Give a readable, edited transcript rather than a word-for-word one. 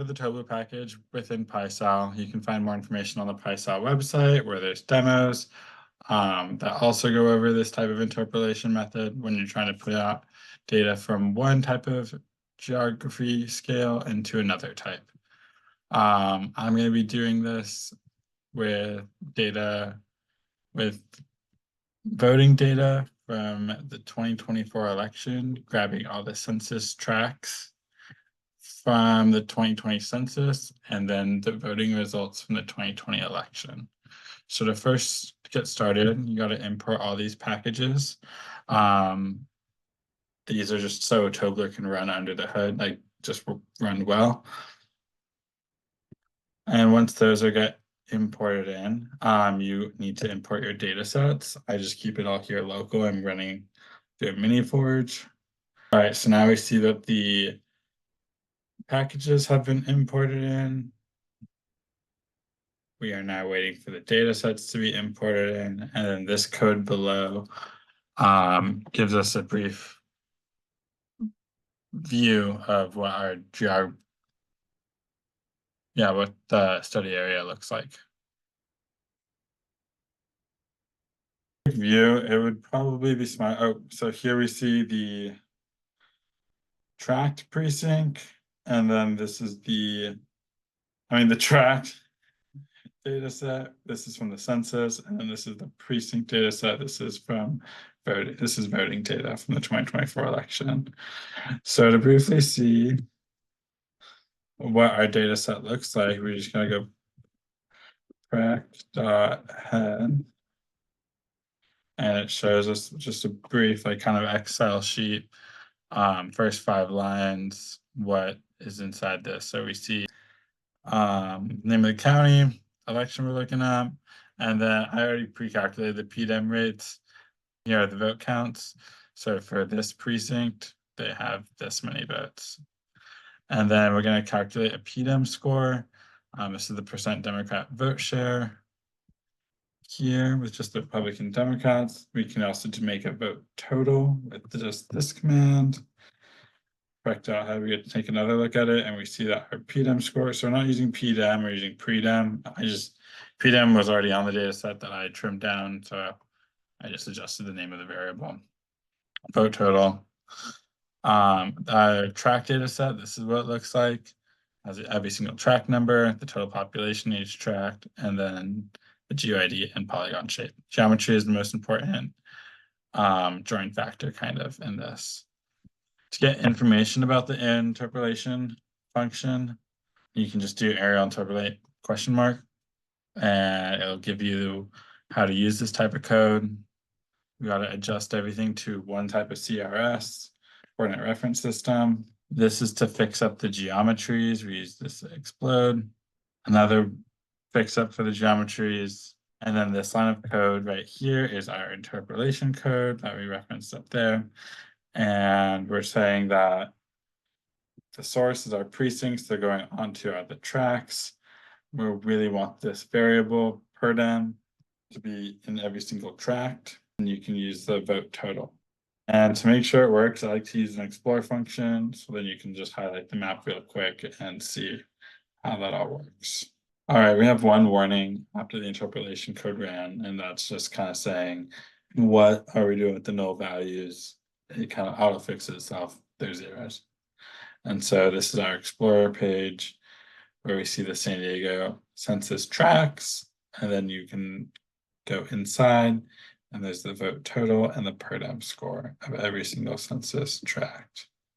the Tobler package within PySAL. You can find more information on the PySAL website where there's demos that also go over this type of interpolation method when you're trying to put out data from one type of geography scale into another type. I'm going to be doing this with voting data from the 2024 election, grabbing all the census tracts from the 2020 census, and then the voting results from the 2020 election. So to first get started, you got to import all these packages. These are just so Tobler can run under the hood, like just run well. And once those get imported in, you need to import your data sets. I just keep it all here local. I'm running through a mini forge. All right, so now we see that the packages have been imported in. We are now waiting for the data sets to be imported in, and then this code below gives us a brief view of what our what the study area looks like. View, it would probably be smart. Oh, so here we see the tract precinct, and then this is the tract data set. This is from the census, and then this is the precinct data set. This is from voting. This is voting data from the 2024 election. So to briefly see what our data set looks like, we're just gonna go tract.head, and it shows us just a brief, like, kind of Excel sheet. First 5 lines, what is inside this. So we see name of the county, election we're looking at, and then I already pre-calculated the PDEM rates. Here are the vote counts. So for this precinct, they have this many votes. And then we're going to calculate a PDEM score. This is the % Democrat vote share. Here with just the Republican Democrats, we can also make a vote total with just this command. Correct out how we get to take another look at it, and we see that our PDEM score. So we're not using PDEM, we're using PREDEM. PDEM was already on the data set that I trimmed down, so I just adjusted the name of the variable. Vote total. Our tract data set, this is what it looks like. Has every single tract number, the total population in each tract, and then the GeoID and polygon shape. Geometry is the most important join factor kind of in this. To get information about the interpolation function, you can just do Areal Interpolate ? And it'll give you how to use this type of code. We got to adjust everything to one type of CRS, coordinate reference system. This is to fix up the geometries. We use this to explode. Another fix up for the geometries. And then this line of code right here is our interpolation code that we referenced up there. And we're saying that the source is our precincts. They're going onto the tracks. We really want this variable PRDEM to be in every single tract. And you can use the vote total. And to make sure it works, I like to use an explore function. So then you can just highlight the map real quick and see how that all works. All right, we have one warning after the interpolation code ran, and that's just kind of saying, what are we doing with the null values? It kind of auto fixes itself. There's zeros. And so this is our Explorer page where we see the San Diego census tracks, and then you can go inside, and there's the vote total and the PRDEM score of every single census tract.